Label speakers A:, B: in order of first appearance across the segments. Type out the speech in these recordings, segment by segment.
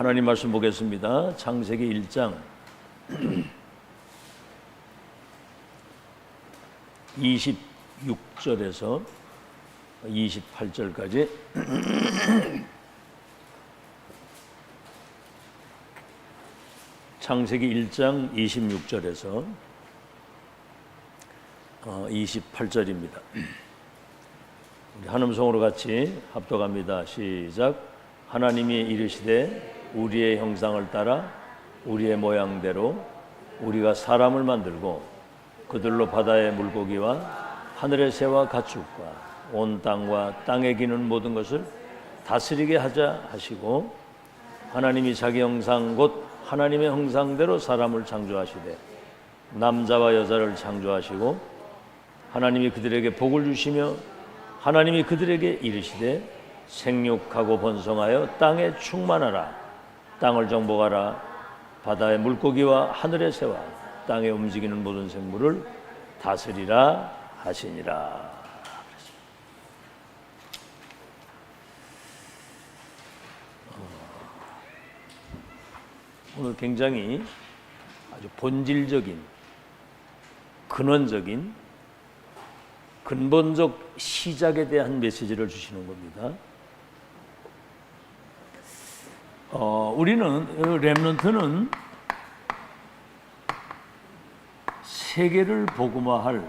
A: 하나님 말씀 보겠습니다. 창세기 1장 26절에서 28절까지 창세기 1장 26절에서 28절입니다. 우리 한음성으로 같이 합독합니다. 시작. 하나님이 이르시되 우리의 형상을 따라 우리의 모양대로 우리가 사람을 만들고 그들로 바다의 물고기와 하늘의 새와 가축과 온 땅과 땅에 기는 모든 것을 다스리게 하자 하시고, 하나님이 자기 형상 곧 하나님의 형상대로 사람을 창조하시되 남자와 여자를 창조하시고, 하나님이 그들에게 복을 주시며 하나님이 그들에게 이르시되 생육하고 번성하여 땅에 충만하라. 땅을 정복하라. 바다의 물고기와 하늘의 새와 땅에 움직이는 모든 생물을 다스리라 하시니라. 오늘 굉장히 아주 본질적인, 근원적인, 근본적 시작에 대한 메시지를 주시는 겁니다. 우리는, 렘넌트는 세계를 복음화할,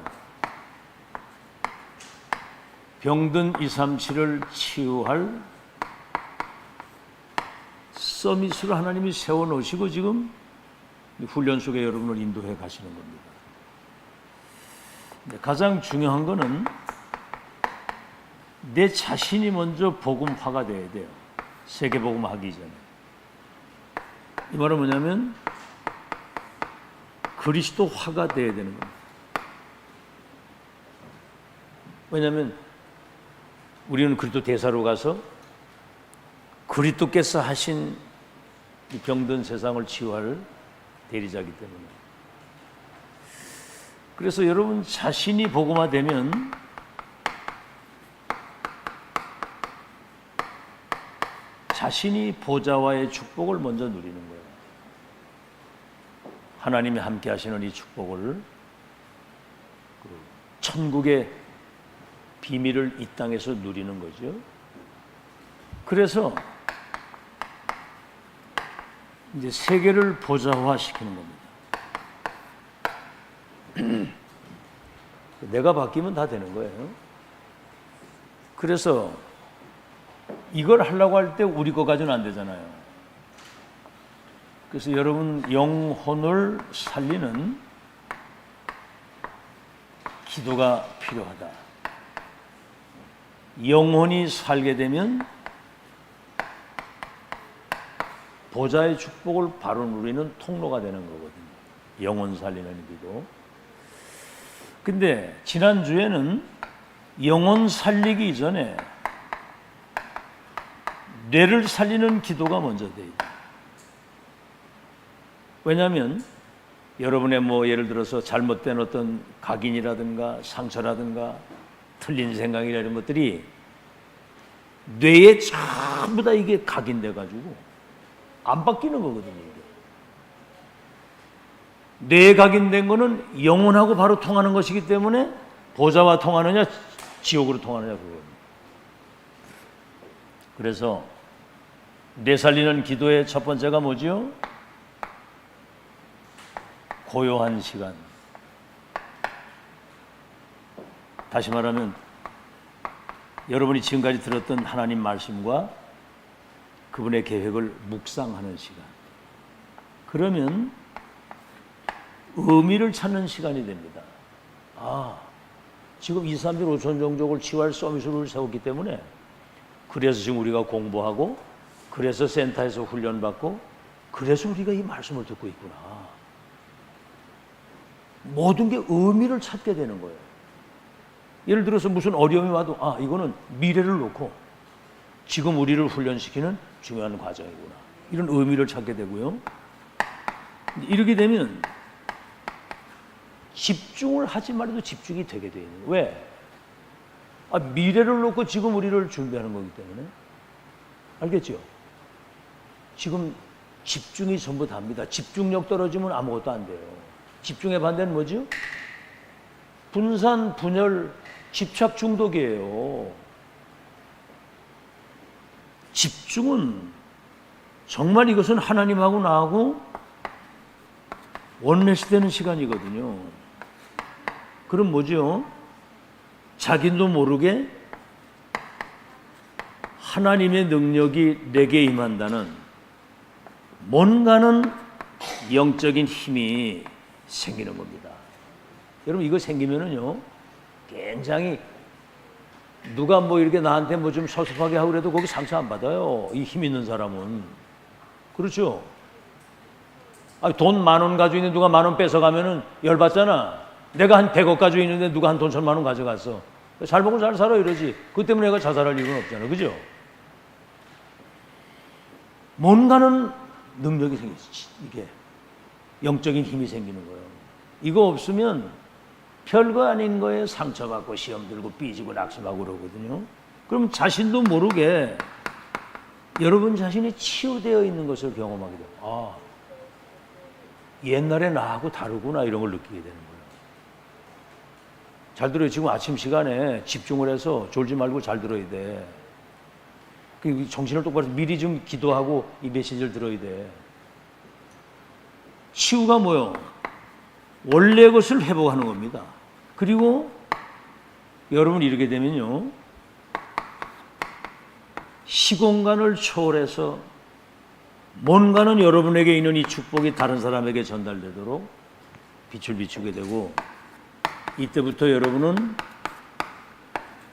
A: 병든 237을 치유할 서밋으로 하나님이 세워놓으시고 지금 훈련 속에 여러분을 인도해 가시는 겁니다. 가장 중요한 거는 내 자신이 먼저 복음화가 돼야 돼요. 세계 복음화하기 전에. 이 말은 뭐냐면 그리스도화가 돼야 되는 겁니다. 왜냐하면 우리는 그리스도 대사로 가서 그리스도께서 하신 이 병든 세상을 치유할 대리자이기 때문에. 그래서 여러분 자신이 복음화되면 자신이 보좌와의 축복을 먼저 누리는 거예요. 하나님이 함께 하시는 이 축복을, 천국의 비밀을 이 땅에서 누리는 거죠. 그래서 이제 세계를 보좌화시키는 겁니다. 내가 바뀌면 다 되는 거예요. 그래서 이걸 하려고 할 때 우리 거 가지고는 안 되잖아요. 그래서 여러분 영혼을 살리는 기도가 필요하다. 영혼이 살게 되면 보좌의 축복을 바로 누리는 통로가 되는 거거든요. 영혼 살리는 기도. 근데 지난주에는 영혼 살리기 전에 뇌를 살리는 기도가 먼저 돼요. 왜냐하면 여러분의 예를 들어서 잘못된 어떤 각인이라든가 상처라든가 틀린 생각이나 이런 것들이 뇌에 전부 다 이게 각인돼 가지고 안 바뀌는 거거든요. 뇌에 각인된 거는 영혼하고 바로 통하는 것이기 때문에 보좌와 통하느냐 지옥으로 통하느냐 그거예요. 그래서 뇌 살리는 기도의 첫 번째가 뭐지요? 고요한 시간. 다시 말하면 여러분이 지금까지 들었던 하나님 말씀과 그분의 계획을 묵상하는 시간. 그러면 의미를 찾는 시간이 됩니다. 지금 2, 3일 5천 종족을 치유할 서밋을 세웠기 때문에, 그래서 지금 우리가 공부하고, 그래서 센터에서 훈련받고, 그래서 우리가 이 말씀을 듣고 있구나. 모든 게 의미를 찾게 되는 거예요. 예를 들어서 무슨 어려움이 와도 이거는 미래를 놓고 지금 우리를 훈련시키는 중요한 과정이구나. 이런 의미를 찾게 되고요. 이렇게 되면 집중을 하지 말아도 집중이 되게 돼요. 왜? 미래를 놓고 지금 우리를 준비하는 거기 때문에. 알겠죠? 지금 집중이 전부 답니다. 집중력 떨어지면 아무것도 안 돼요. 집중의 반대는 뭐죠? 분산, 분열, 집착 중독이에요. 집중은 정말 이것은 하나님하고 나하고 원매시되는 시간이거든요. 그럼 뭐죠? 자기도 모르게 하나님의 능력이 내게 임한다는 뭔가는 영적인 힘이 생기는 겁니다. 여러분 이거 생기면은요 굉장히 누가 뭐 이렇게 나한테 뭐 좀 서섭하게 하고 그래도 거기 상처 안 받아요. 이 힘 있는 사람은. 그렇죠? 돈 10,000원 가지고 있는데 누가 10,000원 뺏어가면은 열받잖아. 내가 한 100억 가지고 있는데 누가 한 돈 1,000,000원 가져갔어. 잘 먹고 잘 살아 이러지. 그것 때문에 내가 자살할 이유는 없잖아. 그죠? 뭔가는 능력이 생기지. 이게 영적인 힘이 생기는 거예요. 이거 없으면 별거 아닌 거에 상처받고 시험 들고 삐지고 낙심하고 그러거든요. 그럼 자신도 모르게 여러분 자신이 치유되어 있는 것을 경험하게 돼요. 아, 옛날에 나하고 다르구나 이런 걸 느끼게 되는 거예요. 잘 들어요. 지금 아침 시간에 집중을 해서 졸지 말고 잘 들어야 돼. 정신을 똑바로 미리 좀 기도하고 이 메시지를 들어야 돼. 치유가 뭐요? 원래 것을 회복하는 겁니다. 그리고 여러분 이렇게 되면요 시공간을 초월해서 뭔가는 여러분에게 있는 이 축복이 다른 사람에게 전달되도록 빛을 비추게 되고 이때부터 여러분은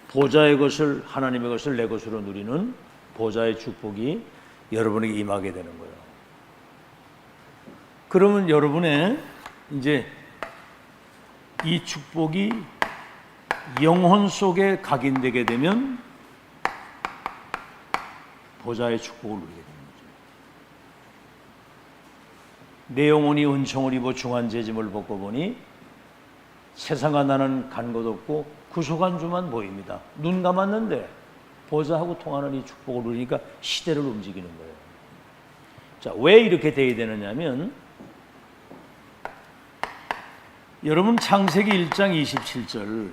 A: 보좌의 것을 하나님의 것을 내 것으로 누리는 보좌의 축복이 여러분에게 임하게 되는 거예요. 그러면 여러분의 이제 이 축복이 영혼 속에 각인되게 되면 보좌의 축복을 누리게 되는 거죠. 내 영혼이 은총을 입어 중한 재짐을 벗고 보니 세상과 나는 간 것 없고 구속한 주만 보입니다. 눈 감았는데 보좌하고 통하는 이 축복을 누리니까 시대를 움직이는 거예요. 자, 왜 이렇게 돼야 되느냐면 여러분 창세기 1장 27절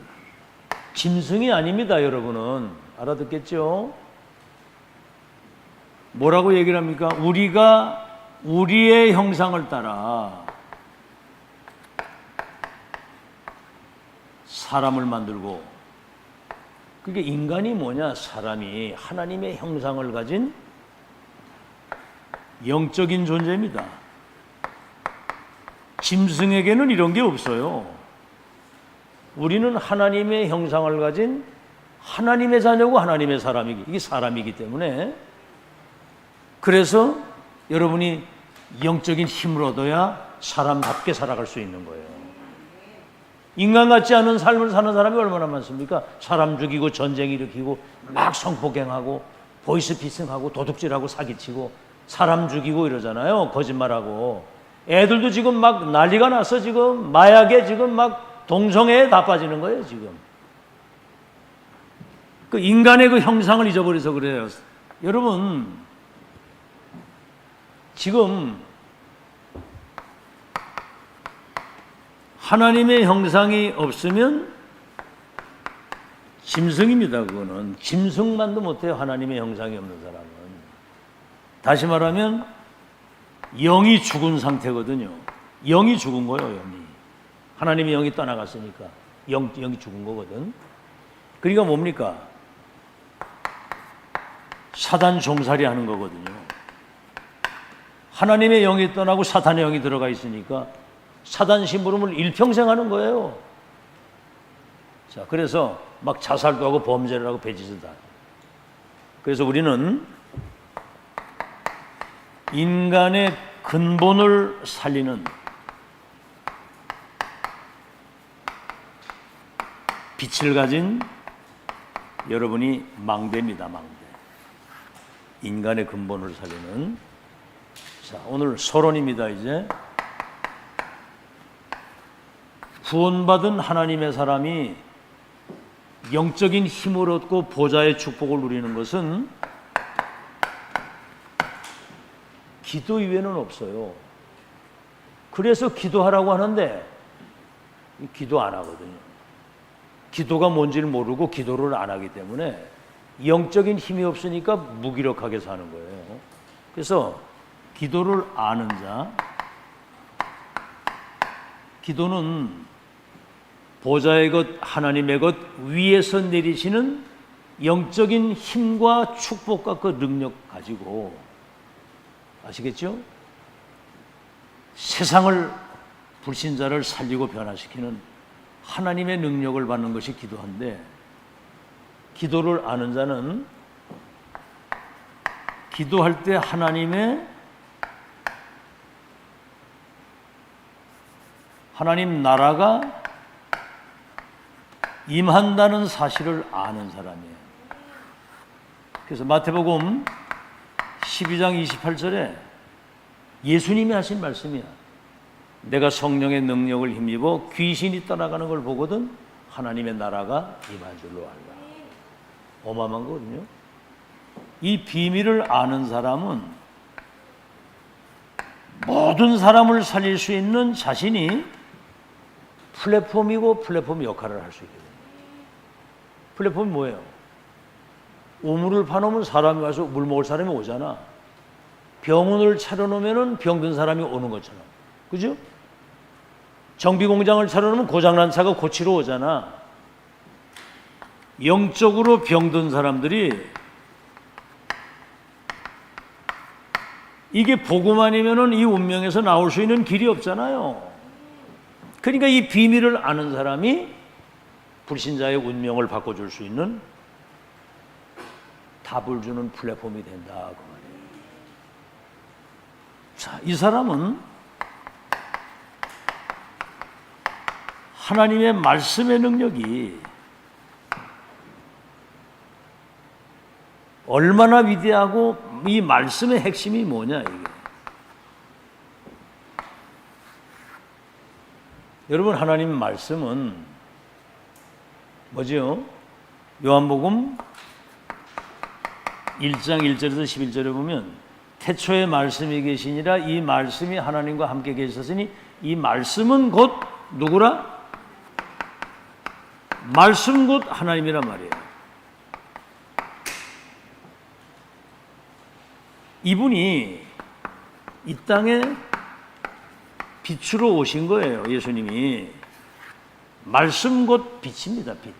A: 짐승이 아닙니다. 여러분은 알아듣겠죠? 뭐라고 얘기를 합니까? 우리가 우리의 형상을 따라 사람을 만들고 그게 인간이 뭐냐? 사람이 하나님의 형상을 가진 영적인 존재입니다. 짐승에게는 이런 게 없어요. 우리는 하나님의 형상을 가진 하나님의 자녀고 하나님의 사람이기, 이게 사람이기 때문에 그래서 여러분이 영적인 힘을 얻어야 사람답게 살아갈 수 있는 거예요. 인간 같지 않은 삶을 사는 사람이 얼마나 많습니까? 사람 죽이고 전쟁 일으키고 막 성폭행하고 보이스피싱하고 도둑질하고 사기치고 사람 죽이고 이러잖아요. 거짓말하고. 애들도 지금 막 난리가 났어. 지금 마약에 지금 막 동성애에 다 빠지는 거예요. 지금 그 인간의 그 형상을 잊어버려서 그래요. 여러분 지금 하나님의 형상이 없으면 짐승입니다. 그거는 짐승만도 못해요. 하나님의 형상이 없는 사람은. 다시 말하면 영이 죽은 상태거든요. 영이 죽은 거예요. 영이. 하나님의 영이 떠나갔으니까 영이 죽은 거거든. 그러니까 뭡니까? 사단 종살이 하는 거거든요. 하나님의 영이 떠나고 사탄의 영이 들어가 있으니까 사단 심부름을 일평생 하는 거예요. 자, 그래서 막 자살도 하고 범죄를 하고 배짓을 다. 그래서 우리는 인간의 근본을 살리는 빛을 가진 여러분이 망대입니다. 망대. 인간의 근본을 살리는. 자, 오늘 서론입니다. 이제 구원받은 하나님의 사람이 영적인 힘을 얻고 보좌의 축복을 누리는 것은 기도 이외에는 없어요. 그래서 기도하라고 하는데 기도 안 하거든요. 기도가 뭔지를 모르고 기도를 안 하기 때문에 영적인 힘이 없으니까 무기력하게 사는 거예요. 그래서 기도를 아는 자, 기도는 보좌의 것, 하나님의 것 위에서 내리시는 영적인 힘과 축복과 그 능력 가지고, 아시겠죠? 세상을, 불신자를 살리고 변화시키는 하나님의 능력을 받는 것이 기도인데, 기도를 아는 자는 기도할 때 하나님 나라가 임한다는 사실을 아는 사람이에요. 그래서 마태복음 12장 28절에 예수님이 하신 말씀이야. 내가 성령의 능력을 힘입어 귀신이 떠나가는 걸 보거든 하나님의 나라가 임한 줄로 알라. 어마어마한 거거든요. 이 비밀을 아는 사람은 모든 사람을 살릴 수 있는 자신이 플랫폼이고 플랫폼 역할을 할 수 있게 됩니다. 플랫폼이 뭐예요? 우물을 파놓으면 사람이 와서 물 먹을 사람이 오잖아. 병원을 차려놓으면 병든 사람이 오는 것처럼. 그죠? 정비공장을 차려놓으면 고장난 차가 고치러 오잖아. 영적으로 병든 사람들이 이게 복음 아니면은 이 운명에서 나올 수 있는 길이 없잖아요. 그러니까 이 비밀을 아는 사람이 불신자의 운명을 바꿔줄 수 있는 답을 주는 플랫폼이 된다 그 말이에요. 자, 이 사람은 하나님의 말씀의 능력이 얼마나 위대하고 이 말씀의 핵심이 뭐냐 이게. 여러분, 하나님 말씀은 뭐죠? 요한복음 1장 1절에서 11절에 보면 태초에 말씀이 계시니라 이 말씀이 하나님과 함께 계셨으니 이 말씀은 곧 누구라? 말씀 곧 하나님이란 말이에요. 이분이 이 땅에 빛으로 오신 거예요. 예수님이. 말씀 곧 빛입니다. 빛.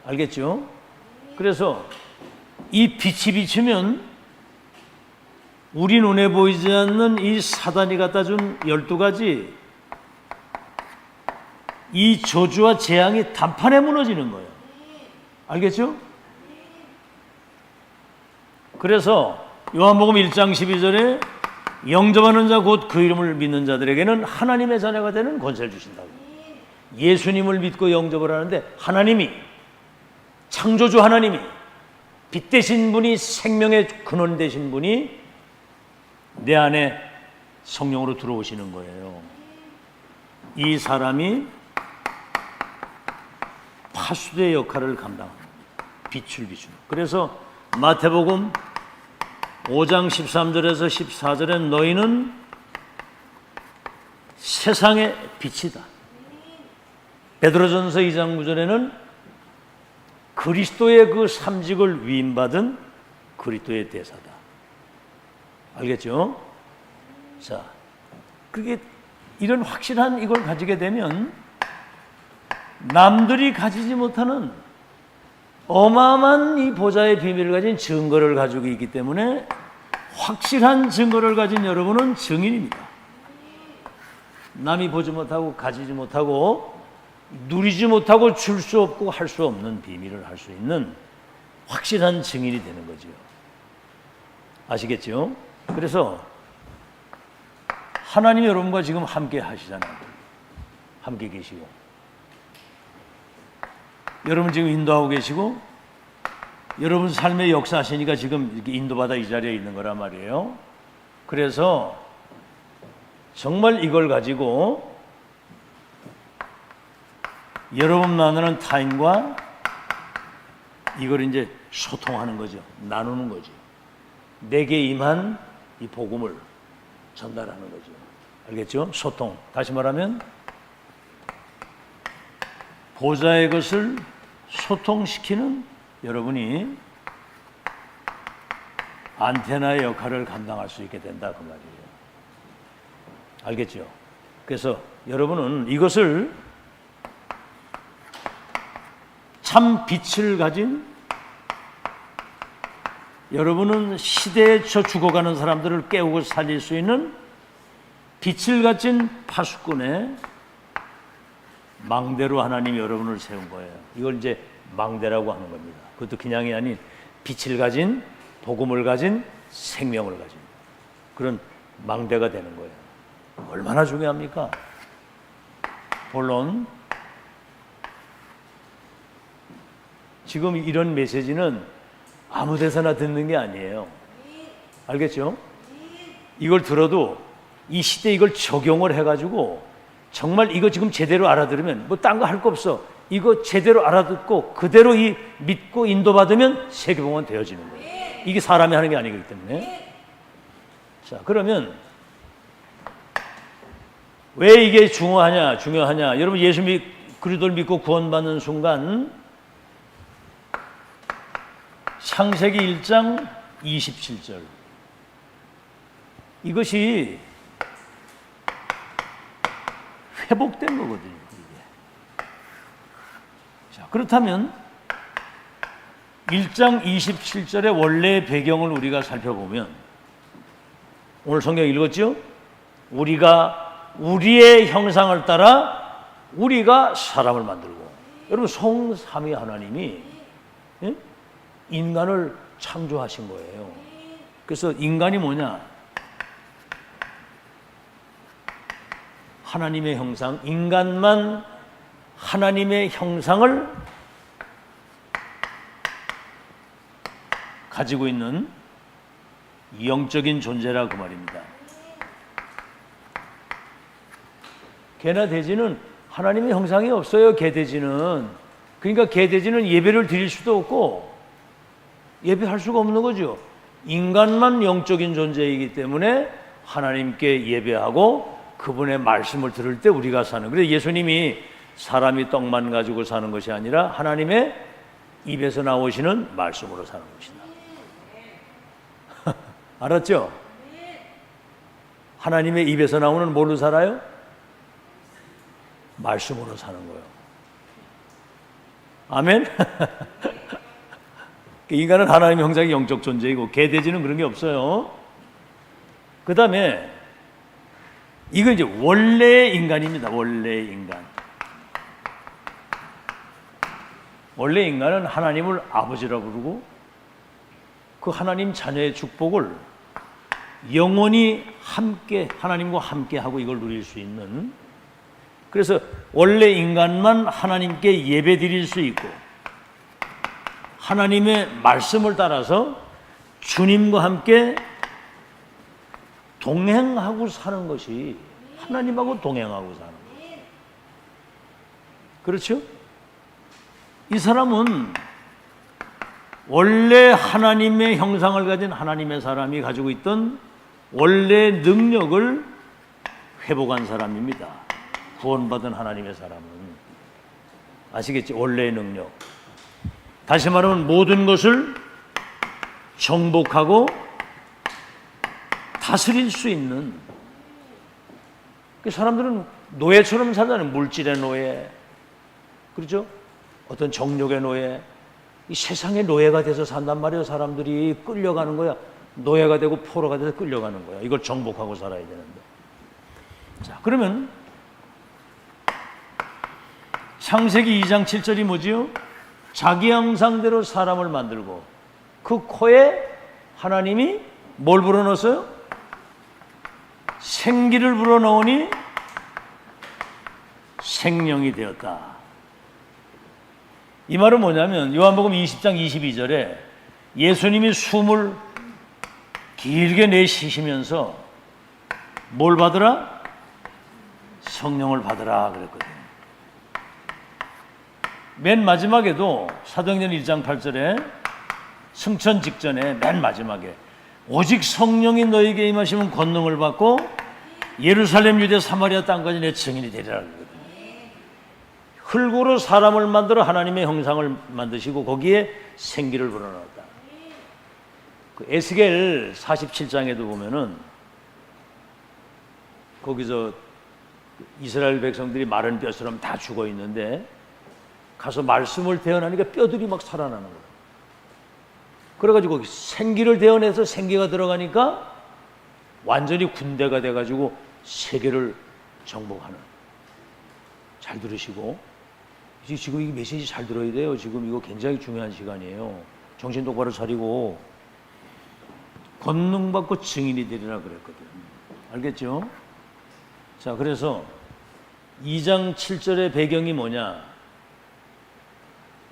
A: 알겠죠? 그래서 이 빛이 비치면 우리 눈에 보이지 않는 이 사단이 갖다 준 12가지 이 저주와 재앙이 단판에 무너지는 거예요. 알겠죠? 그래서 요한복음 1장 12절에 영접하는 자 곧 그 이름을 믿는 자들에게는 하나님의 자녀가 되는 권세를 주신다고. 예수님을 믿고 영접을 하는데 하나님이, 창조주 하나님이, 빛 되신 분이, 생명의 근원 되신 분이 내 안에 성령으로 들어오시는 거예요. 이 사람이 파수대 역할을 감당합니다. 빛을 비추는. 그래서 마태복음 5장 13절에서 14절에 너희는 세상의 빛이다. 베드로전서 2장 9절에는 그리스도의 그 삼직을 위임받은 그리스도의 대사다. 알겠죠? 자, 그게 이런 확실한 이걸 가지게 되면 남들이 가지지 못하는 어마어마한 이 보좌의 비밀을 가진 증거를 가지고 있기 때문에 확실한 증거를 가진 여러분은 증인입니다. 남이 보지 못하고 가지지 못하고 누리지 못하고 줄 수 없고 할 수 없는 비밀을 할 수 있는 확실한 증인이 되는 거죠. 아시겠죠? 그래서 하나님이 여러분과 지금 함께 하시잖아요. 함께 계시고 여러분 지금 인도하고 계시고 여러분 삶의 역사하시니까 지금 이렇게 인도받아 이 자리에 있는 거란 말이에요. 그래서 정말 이걸 가지고 여러분 나누는 타임과 이걸 이제 소통하는 거죠. 나누는 거죠. 내게 임한 이 복음을 전달하는 거죠. 알겠죠? 소통. 다시 말하면 보좌의 것을 소통시키는 여러분이 안테나의 역할을 감당할 수 있게 된다 그 말이에요. 알겠죠? 그래서 여러분은 이것을 참 빛을 가진, 여러분은 시대에 저 죽어가는 사람들을 깨우고 살릴 수 있는 빛을 가진 파수꾼의 망대로 하나님이 여러분을 세운 거예요. 이걸 이제 망대라고 하는 겁니다. 그것도 그냥이 아닌 빛을 가진, 복음을 가진, 생명을 가진 그런 망대가 되는 거예요. 얼마나 중요합니까? 물론 지금 이런 메시지는 아무 데서나 듣는 게 아니에요. 알겠죠? 이걸 들어도 이 시대에 이걸 적용을 해가지고 정말 이거 지금 제대로 알아들으면 뭐 딴 거 할 거 없어. 이거 제대로 알아듣고 그대로 믿고 인도받으면 세계복음은 되어지는 거예요. 이게 사람이 하는 게 아니기 때문에. 자, 그러면 왜 이게 중요하냐? 여러분 예수 그리스도를 믿고 구원받는 순간 창세기 1장 27절 이것이 회복된 거거든요. 이게. 자, 그렇다면 1장 27절의 원래의 배경을 우리가 살펴보면 오늘 성경 읽었죠? 우리가 우리의 형상을 따라 우리가 사람을 만들고, 여러분 성삼위 하나님이 인간을 창조하신 거예요. 그래서 인간이 뭐냐? 하나님의 형상, 인간만 하나님의 형상을 가지고 있는 영적인 존재라 그 말입니다. 개나 돼지는 하나님의 형상이 없어요. 개돼지는. 그러니까 개돼지는 예배를 드릴 수도 없고 예배할 수가 없는 거죠. 인간만 영적인 존재이기 때문에 하나님께 예배하고 그분의 말씀을 들을 때 우리가 사는. 그래서 예수님이 사람이 떡만 가지고 사는 것이 아니라 하나님의 입에서 나오시는 말씀으로 사는 것이다. 알았죠? 하나님의 입에서 나오는 뭘로 살아요? 말씀으로 사는 거예요. 아멘? 인간은 하나님의 형상이 영적 존재이고 개돼지는 그런 게 없어요. 그 다음에 이건 이제 원래의 인간입니다. 원래의 인간. 원래 인간은 하나님을 아버지라 부르고 그 하나님 자녀의 축복을 영원히 함께 하나님과 함께 하고 이걸 누릴 수 있는, 그래서 원래 인간만 하나님께 예배 드릴 수 있고 하나님의 말씀을 따라서 주님과 함께 동행하고 사는 것이 하나님하고 동행하고 사는 거예요. 그렇죠? 이 사람은 원래 하나님의 형상을 가진 하나님의 사람이 가지고 있던 원래 능력을 회복한 사람입니다. 구원받은 하나님의 사람은. 아시겠지? 원래의 능력. 다시 말하면 모든 것을 정복하고 다스릴 수 있는. 그 사람들은 노예처럼 살잖아요. 물질의 노예, 그렇죠? 어떤 정욕의 노예, 이 세상의 노예가 돼서 산단 말이에요. 사람들이 끌려가는 거야. 노예가 되고 포로가 돼서 끌려가는 거야. 이걸 정복하고 살아야 되는데. 자, 그러면 창세기 2장 7절이 뭐지요? 자기 형상대로 사람을 만들고 그 코에 하나님이 뭘 불어넣었어요? 생기를 불어넣으니 생명이 되었다. 이 말은 뭐냐면 요한복음 20장 22절에 예수님이 숨을 길게 내쉬시면서 뭘 받으라? 성령을 받으라 그랬거든요. 맨 마지막에도 사도행전 1장 8절에 승천 직전에 맨 마지막에 오직 성령이 너에게 임하시면 권능을 받고 예루살렘, 유대, 사마리아 땅까지 내 증인이 되리라. 흙으로 사람을 만들어 하나님의 형상을 만드시고 거기에 생기를 불어넣었다. 그 에스겔 47장에도 보면은 거기서 이스라엘 백성들이 마른 뼈처럼 다 죽어 있는데 가서 말씀을 대언하니까 뼈들이 막 살아나는 거예요. 그래가지고 생기를 대언해서 생기가 들어가니까 완전히 군대가 돼가지고 세계를 정복하는. 잘 들으시고, 지금 이 메시지 잘 들어야 돼요. 지금 이거 굉장히 중요한 시간이에요. 정신 똑바로 차리고 권능 받고 증인이 되리라 그랬거든. 알겠죠? 자, 그래서 2장 7절의 배경이 뭐냐?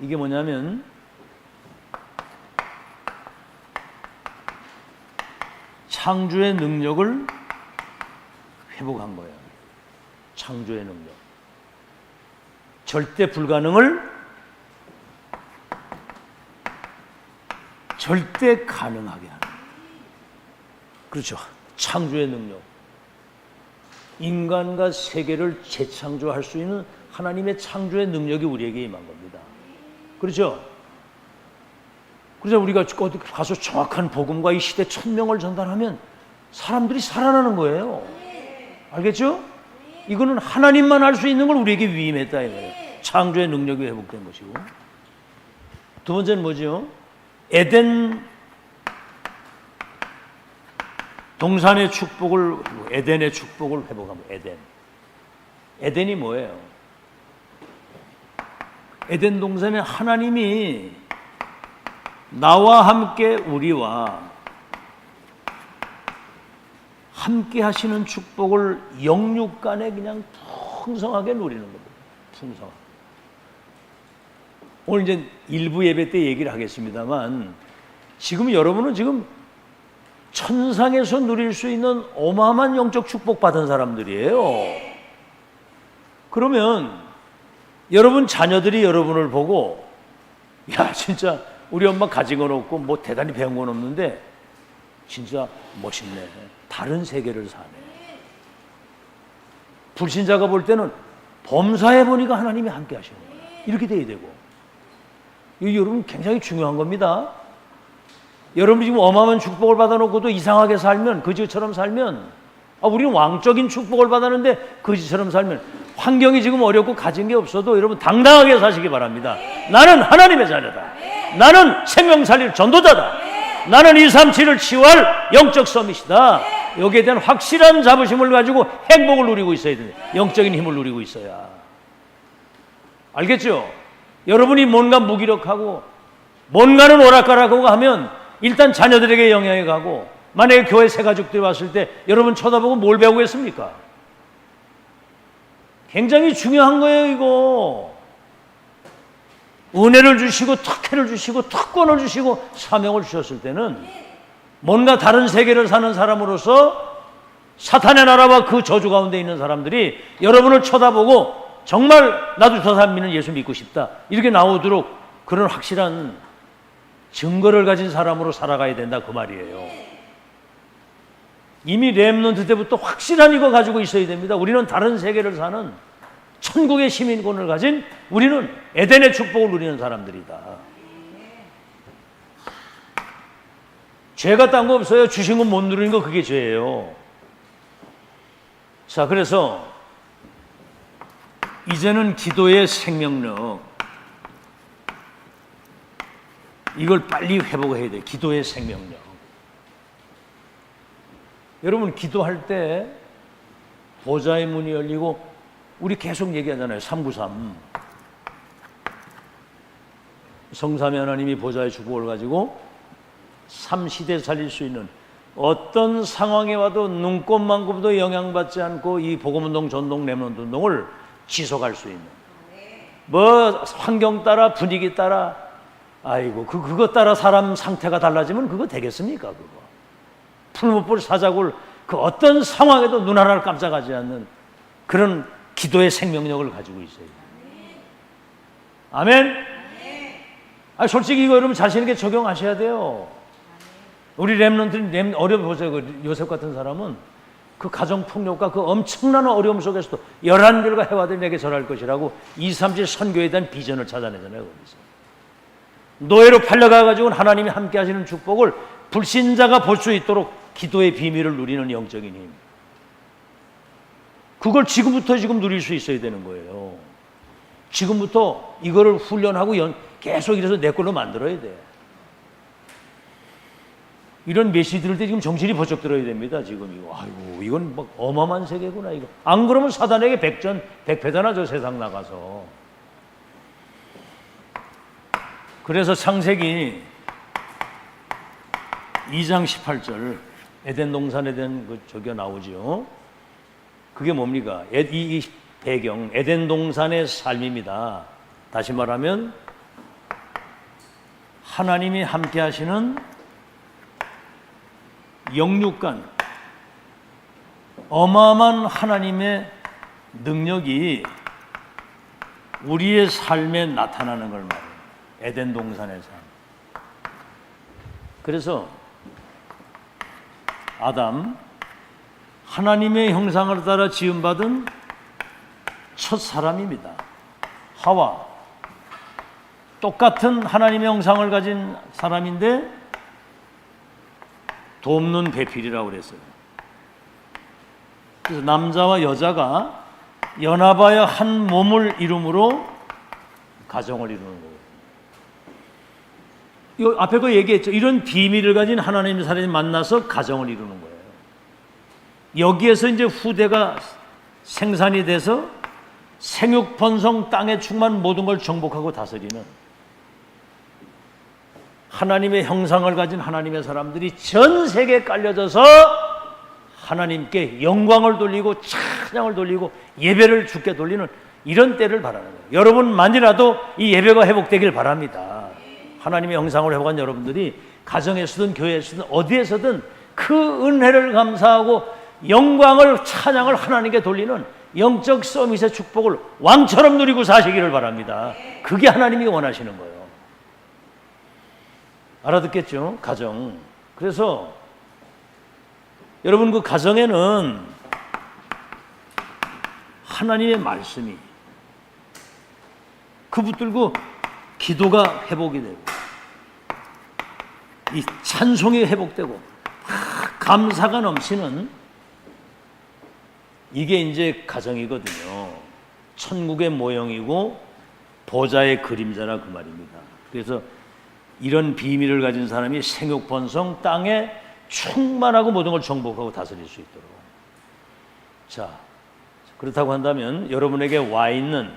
A: 이게 뭐냐면 창조의 능력을 회복한 거예요. 창조의 능력. 절대 불가능을 절대 가능하게 하는. 그렇죠. 창조의 능력. 인간과 세계를 재창조할 수 있는 하나님의 창조의 능력이 우리에게 임한 겁니다. 그렇죠? 그래서 우리가 어디 가서 정확한 복음과 이 시대 천명을 전달하면 사람들이 살아나는 거예요. 알겠죠? 이거는 하나님만 할 수 있는 걸 우리에게 위임했다 이거예요. 창조의 능력이 회복된 것이고. 두 번째는 뭐죠? 에덴의 축복을 회복합니다. 에덴이 뭐예요? 에덴 동산에 하나님이 나와 함께 우리와 함께 하시는 축복을 영육간에 그냥 풍성하게 누리는 겁니다. 풍성하게. 오늘 이제 일부 예배 때 얘기를 하겠습니다만 지금 여러분은 지금 천상에서 누릴 수 있는 어마어마한 영적 축복 받은 사람들이에요. 그러면 여러분 자녀들이 여러분을 보고 야 진짜 우리 엄마 가진 건 없고 뭐 대단히 배운 건 없는데 진짜 멋있네. 다른 세계를 사네. 불신자가 볼 때는 범사에 보니까 하나님이 함께 하시는 거예요. 이렇게 돼야 되고. 이거 여러분 굉장히 중요한 겁니다. 여러분이 지금 어마어마한 축복을 받아놓고도 이상하게 살면, 거지처럼 살면, 우리는 왕적인 축복을 받았는데 거지처럼 살면, 환경이 지금 어렵고 가진 게 없어도 여러분 당당하게 사시기 바랍니다. 나는 하나님의 자녀다. 나는 생명 살릴 전도자다. 나는 237을 치유할 영적 서밋이다. 여기에 대한 확실한 자부심을 가지고 행복을 누리고 있어야 됩니다. 영적인 힘을 누리고 있어야. 알겠죠? 여러분이 뭔가 무기력하고 뭔가는 오락가락하고 하면 일단 자녀들에게 영향이 가고, 만약에 교회 새 가족들이 왔을 때 여러분 쳐다보고 뭘 배우겠습니까? 굉장히 중요한 거예요, 이거. 은혜를 주시고 특혜를 주시고 특권을 주시고 사명을 주셨을 때는 뭔가 다른 세계를 사는 사람으로서 사탄의 나라와 그 저주 가운데 있는 사람들이 여러분을 쳐다보고 정말 나도 저 사람 믿는 예수 믿고 싶다 이렇게 나오도록 그런 확실한 증거를 가진 사람으로 살아가야 된다 그 말이에요. 이미 렘넌트 때부터 확실한 이거 가지고 있어야 됩니다. 우리는 다른 세계를 사는 천국의 시민권을 가진, 우리는 에덴의 축복을 누리는 사람들이다. 죄가 딴 거 없어요. 주신 건 못 누리는 거 그게 죄예요. 자, 그래서 이제는 기도의 생명력, 이걸 빨리 회복해야 돼요. 기도의 생명력. 여러분 기도할 때 보좌의 문이 열리고, 우리 계속 얘기하잖아요. 393. 성삼위 하나님이 보좌의 축복을 가지고 3시대 살릴 수 있는 어떤 상황에 와도 눈꼽만큼도 영향받지 않고 이 복음운동, 전동, 렘넌트 운동을 지속할 수 있는, 뭐 환경 따라 분위기 따라, 아이고 그거 따라 사람 상태가 달라지면 그거 되겠습니까? 그거 풀무불 사자굴 그 어떤 상황에도 눈 하나를 깜짝하지 않는 그런 기도의 생명력을 가지고 있어요. 아멘. 솔직히 이거 여러분 자신 있게 적용하셔야 돼요. 우리 렘넌트는 어려보세요. 요셉 같은 사람은 그 가정폭력과 그 엄청난 어려움 속에서도 11결과 해와들 내게 절할 것이라고 237 선교에 대한 비전을 찾아내잖아요. 거기서. 노예로 팔려가가지고는 하나님이 함께 하시는 축복을 불신자가 볼 수 있도록 기도의 비밀을 누리는 영적인 힘. 그걸 지금부터 누릴 수 있어야 되는 거예요. 지금부터 이거를 훈련하고 계속 이래서 내 걸로 만들어야 돼. 이런 메시지 들을 때 지금 정신이 번쩍 들어야 됩니다. 지금 이거 아이고 이건 막 어마어마한 세계구나 이거. 안 그러면 사단에게 백패잖아 세상 나가서. 그래서 창세기 2장 18절 에덴 동산에 대한 저기가 나오죠. 그게 뭡니까? 이 배경 에덴 동산의 삶입니다. 다시 말하면 하나님이 함께 하시는 영육간 어마어마한 하나님의 능력이 우리의 삶에 나타나는 걸 말해요. 에덴 동산의 삶. 그래서 아담 하나님의 형상을 따라 지음받은 첫 사람입니다. 하와 똑같은 하나님의 형상을 가진 사람인데 돕는 배필이라고 그랬어요. 그래서 남자와 여자가 연합하여 한 몸을 이룸으로 가정을 이루는 거예요. 이 앞에 그 얘기했죠. 이런 비밀을 가진 하나님의 사람이 만나서 가정을 이루는 거예요. 여기에서 이제 후대가 생산이 돼서 생육 번성 땅에 충만 모든 걸 정복하고 다스리는 하나님의 형상을 가진 하나님의 사람들이 전 세계에 깔려져서 하나님께 영광을 돌리고 찬양을 돌리고 예배를 주께 돌리는 이런 때를 바라는 거예요. 여러분만이라도 이 예배가 회복되길 바랍니다. 하나님의 형상을 회복한 여러분들이 가정에서든 교회에서든 어디에서든 그 은혜를 감사하고 영광을 찬양을 하나님께 돌리는 영적 서밋의 축복을 왕처럼 누리고 사시기를 바랍니다. 그게 하나님이 원하시는 거예요. 알아듣겠죠? 가정. 그래서 여러분 그 가정에는 하나님의 말씀이 그 붙들고 기도가 회복이 되고 이 찬송이 회복되고 감사가 넘치는 이게 이제 가정이거든요. 천국의 모형이고 보좌의 그림자라 그 말입니다. 그래서 이런 비밀을 가진 사람이 생육번성 땅에 충만하고 모든 걸 정복하고 다스릴 수 있도록. 자, 그렇다고 한다면 여러분에게 와 있는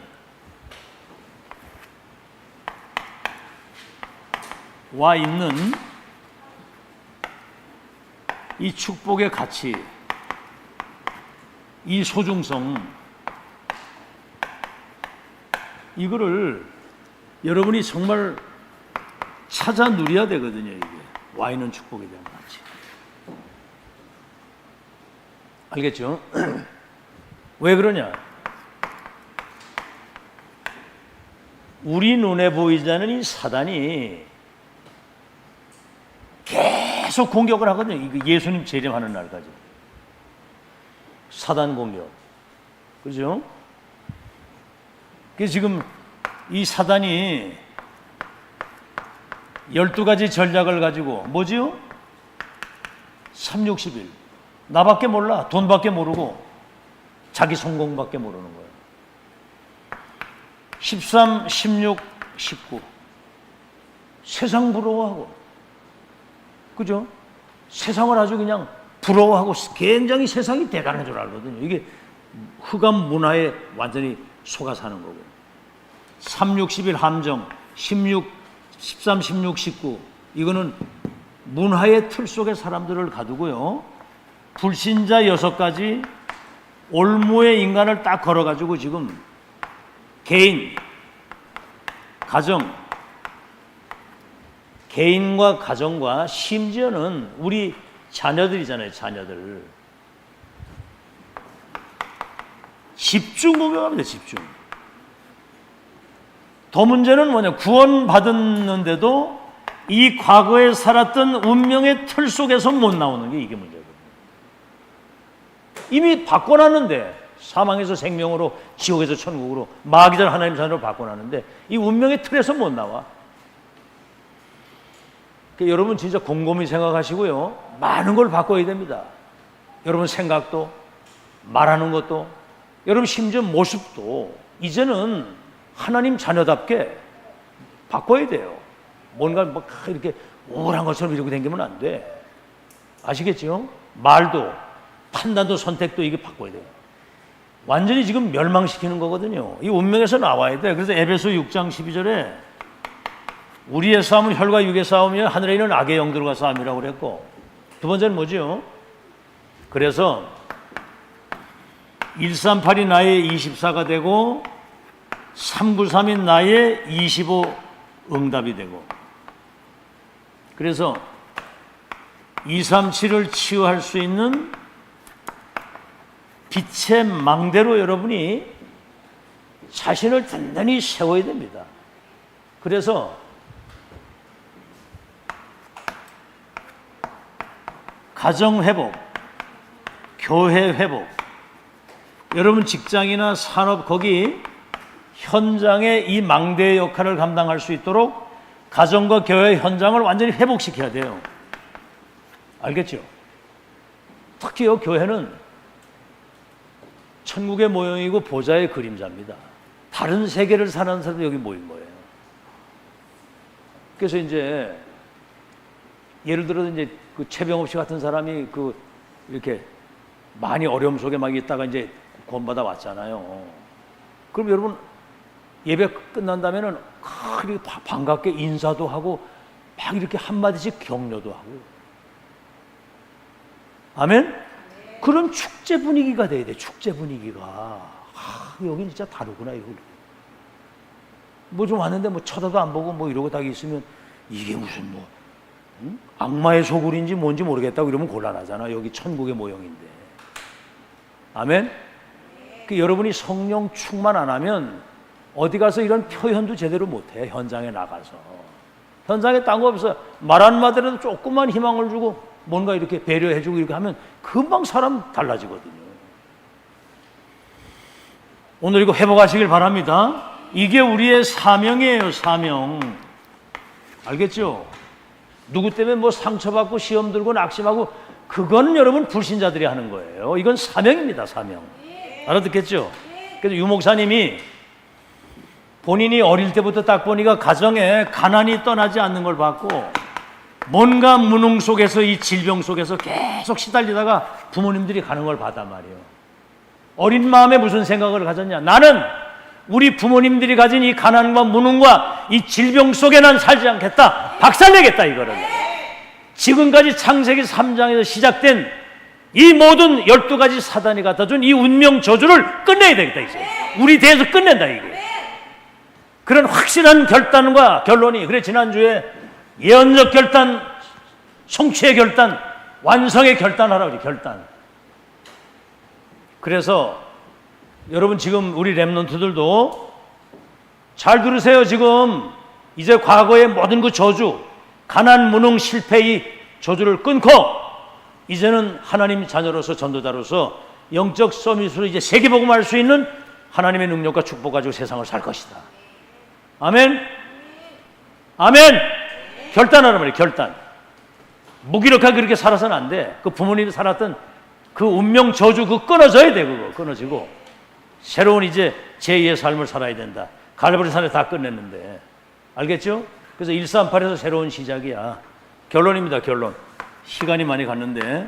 A: 이 축복의 가치, 이 소중성, 이거를 여러분이 정말 찾아 누려야 되거든요. 이게 와 있는 축복에 대한 가치. 알겠죠? 왜 그러냐? 우리 눈에 보이지 않는 이 사단이 계속 공격을 하거든요. 이거 예수님 재림하는 날까지. 사단 공격. 그죠? 그래서 지금 이 사단이 12가지 전략을 가지고 뭐지요? 3, 60일. 나밖에 몰라. 돈밖에 모르고 자기 성공밖에 모르는 거예요. 13, 16, 19. 세상 부러워하고. 그죠? 세상을 아주 그냥 부러워하고 굉장히 세상이 대단한 줄 알거든요. 이게 흑암 문화에 완전히 속아 사는 거고. 3, 60일 함정, 13, 16, 19 이거는 문화의 틀 속에 사람들을 가두고요. 불신자 6가지 올무의 인간을 딱 걸어가지고 지금 개인, 가정, 개인과 가정과 심지어는 우리 자녀들이잖아요. 자녀들. 집중 공격합니다. 집중. 더 문제는 뭐냐? 구원 받았는데도 이 과거에 살았던 운명의 틀 속에서 못 나오는 게 이게 문제거든요. 이미 바꿔놨는데, 사망에서 생명으로, 지옥에서 천국으로, 마귀 전 하나님 자녀로 바꿔놨는데 이 운명의 틀에서 못 나와. 그러니까 여러분 진짜 곰곰이 생각하시고요, 많은 걸 바꿔야 됩니다. 여러분 생각도, 말하는 것도, 여러분 심지어 모습도 이제는 하나님 자녀답게 바꿔야 돼요. 뭔가 막 이렇게 우울한 것처럼 이러고 다니면 안 돼. 아시겠죠? 말도, 판단도, 선택도 이게 바꿔야 돼요. 완전히 지금 멸망시키는 거거든요. 이 운명에서 나와야 돼. 그래서 에베소 6장 12절에 우리의 싸움은 혈과 육의 싸움이요 하늘에 있는 악의 영들과 싸움이라고 그랬고, 두 번째는 뭐죠? 그래서 138이 나의 24가 되고 393이 나의 25 응답이 되고, 그래서 237을 치유할 수 있는 빛의 망대로 여러분이 자신을 단단히 세워야 됩니다. 그래서 가정 회복, 교회 회복, 여러분 직장이나 산업 거기 현장에 이 망대의 역할을 감당할 수 있도록 가정과 교회 현장을 완전히 회복시켜야 돼요. 알겠죠? 특히요, 교회는 천국의 모형이고 보좌의 그림자입니다. 다른 세계를 사는 사람들이 여기 모인 거예요. 그래서 이제 예를 들어 이제 그 최병업 씨 같은 사람이 그 이렇게 많이 어려움 속에 막 있다가 이제 구원받아 왔잖아요. 그럼 여러분 예배 끝난다면은 이렇게 반갑게 인사도 하고 막 이렇게 한마디씩 격려도 하고. 아멘? 그런 축제 분위기가 돼야 돼. 축제 분위기가. 여기 진짜 다르구나 이거. 뭐 좀 왔는데 뭐 쳐다도 안 보고 뭐 이러고 딱 있으면 이게 무슨 뭐 악마의 소굴인지 뭔지 모르겠다고 이러면 곤란하잖아. 여기 천국의 모형인데. 아멘? 여러분이 성령 충만 안 하면 어디 가서 이런 표현도 제대로 못해. 현장에 나가서. 현장에 딴 거 없어. 말 한마디라도 조금만 희망을 주고 뭔가 이렇게 배려해주고 이렇게 하면 금방 사람 달라지거든요. 오늘 이거 회복하시길 바랍니다. 이게 우리의 사명이에요. 사명. 알겠죠? 누구 때문에 뭐 상처받고 시험 들고 낙심하고 그건 여러분 불신자들이 하는 거예요. 이건 사명입니다. 사명. 알아듣겠죠? 그래서 유목사님이 본인이 어릴 때부터 딱 보니까 가정에 가난이 떠나지 않는 걸 봤고 뭔가 무능 속에서 이 질병 속에서 계속 시달리다가 부모님들이 가는 걸 봤단 말이에요. 어린 마음에 무슨 생각을 가졌냐? 나는 우리 부모님들이 가진 이 가난과 무능과 이 질병 속에 난 살지 않겠다. 박살내겠다 이거를. 지금까지 창세기 3장에서 시작된 이 모든 12가지 사단이 갖다준 이 운명 저주를 끝내야 되겠다 이제. 우리 대에서 끝낸다 이게. 그런 확실한 결단과 결론이, 그래 지난주에 예언적 결단, 성취의 결단, 완성의 결단하라고 그래. 결단. 그래서 여러분 지금 우리 렘넌트들도 잘 들으세요. 지금 이제 과거의 모든 그 저주, 가난, 무능, 실패의 저주를 끊고 이제는 하나님 자녀로서 전도자로서 영적 서밋으로 이제 세계복음할 수 있는 하나님의 능력과 축복 가지고 세상을 살 것이다. 아멘. 아멘. 결단하란 말이에요. 결단. 무기력하게 그렇게 살아서는 안 돼. 그 부모님이 살았던 그 운명 저주 그거 끊어져야 돼. 그거 끊어지고 새로운 이제 제2의 삶을 살아야 된다. 갈보리산에 다 끝냈는데. 알겠죠? 그래서 138에서 새로운 시작이야. 결론입니다. 결론. 시간이 많이 갔는데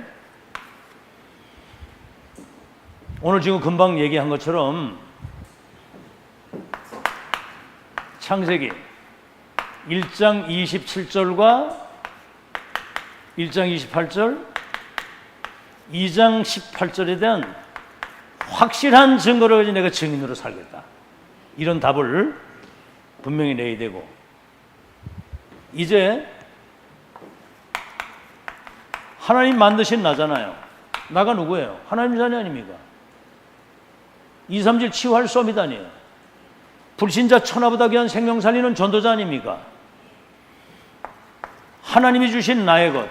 A: 오늘 지금 금방 얘기한 것처럼 창세기 1장 27절과 1장 28절, 2장 18절에 대한 확실한 증거를 가지고 내가 증인으로 살겠다. 이런 답을 분명히 내야 되고, 이제 하나님 만드신 나잖아요. 나가 누구예요? 하나님 자녀 아닙니까? 2, 3질 치유할 서밋아니에요. 불신자 천하보다 귀한 생명 살리는 전도자 아닙니까? 하나님이 주신 나의 것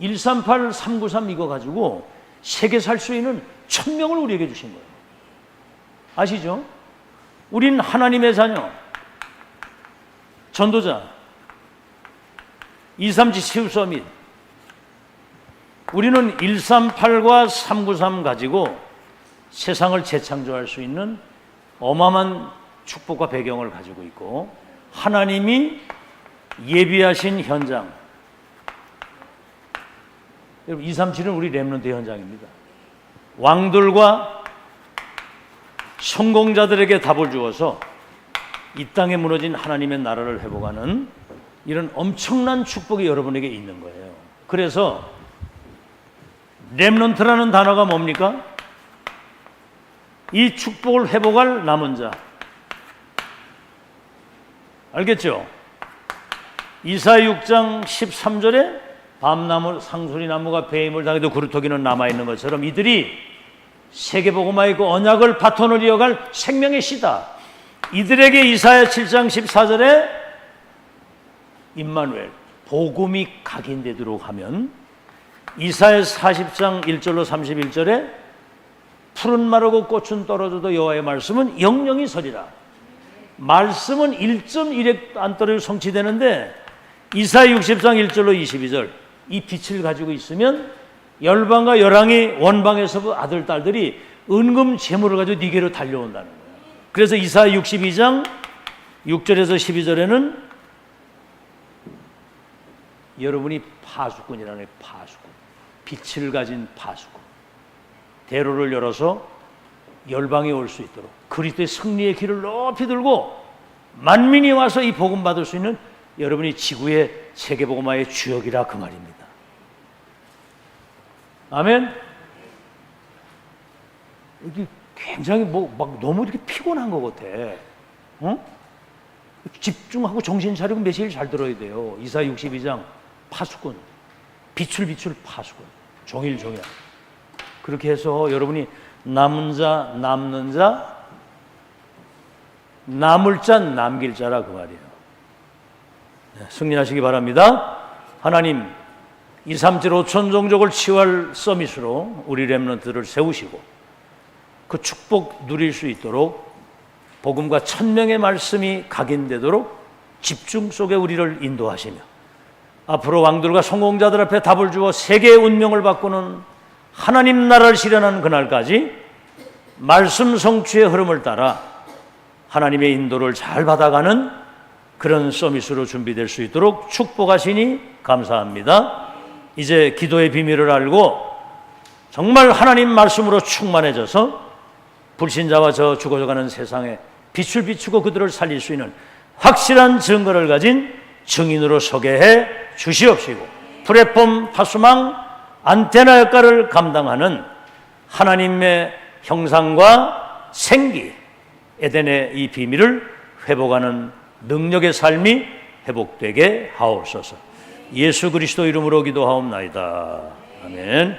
A: 138, 393 이거 가지고 세계 살 수 있는 1000명을 우리에게 주신 거예요. 아시죠? 우린 하나님의 자녀, 전도자, 237 치유 서밋. 우리는 138과 393 가지고 세상을 재창조할 수 있는 어마어마한 축복과 배경을 가지고 있고, 하나님이 예비하신 현장. 여러분, 237은 우리 렘넌트 현장입니다. 왕들과 성공자들에게 답을 주어서 이 땅에 무너진 하나님의 나라를 회복하는 이런 엄청난 축복이 여러분에게 있는 거예요. 그래서 렘넌트라는 단어가 뭡니까? 이 축복을 회복할 남은 자. 알겠죠? 이사야 6장 13절에 밤나무, 상수리나무가 배임을 당해도 그루터기는 남아있는 것처럼 이들이 세계복음화의 그 언약을 바톤을 이어갈 생명의 씨다. 이들에게 이사야 7장 14절에 임마누엘, 복음이 각인되도록 하면, 이사야 40장 1절로 31절에 푸른 마르고 꽃은 떨어져도 여호와의 말씀은 영영이 서리라. 말씀은 1.1획 안 떨어져 성취되는데, 이사야 60장 1절로 22절, 이 빛을 가지고 있으면 열방과 열왕이 원방에서 아들 딸들이 은금 재물을 가지고 네게로 달려온다는 거예요. 그래서 이사야 62장 6절에서 12절에는 여러분이 파수꾼이라는 거예요. 파수꾼, 빛을 가진 파수꾼, 대로를 열어서 열방에 올 수 있도록 그리스도의 승리의 길을 높이 들고 만민이 와서 이 복음 받을 수 있는 여러분이 지구의 세계복음화의 주역이라 그 말입니다. 아멘. 이게 굉장히 막 너무 이렇게 피곤한 것 같아. 집중하고 정신 차리고 메시지를 잘 들어야 돼요. 이사야 62장 파수꾼, 빛을 파수꾼, 종일. 그렇게 해서 여러분이 남은 자, 남는 자, 남을 자, 남길 자라 그 말이에요. 승리하시기 바랍니다. 하나님, 237 5천 종족을 치유할 서밋으로 우리 렘넌트들을 세우시고 그 축복 누릴 수 있도록 복음과 천명의 말씀이 각인되도록 집중 속에 우리를 인도하시며, 앞으로 왕들과 성공자들 앞에 답을 주어 세계의 운명을 바꾸는 하나님 나라를 실현하는 그날까지 말씀 성취의 흐름을 따라 하나님의 인도를 잘 받아가는 그런 서밋으로 준비될 수 있도록 축복하시니 감사합니다. 이제 기도의 비밀을 알고 정말 하나님 말씀으로 충만해져서 불신자와 저 죽어가는 세상에 빛을 비추고 그들을 살릴 수 있는 확실한 증거를 가진 증인으로 서게 해 주시옵시고, 플랫폼, 파수망, 안테나 역할을 감당하는 하나님의 형상과 생기, 에덴의 이 비밀을 회복하는 능력의 삶이 회복되게 하옵소서. 예수 그리스도 이름으로 기도하옵나이다. 아멘.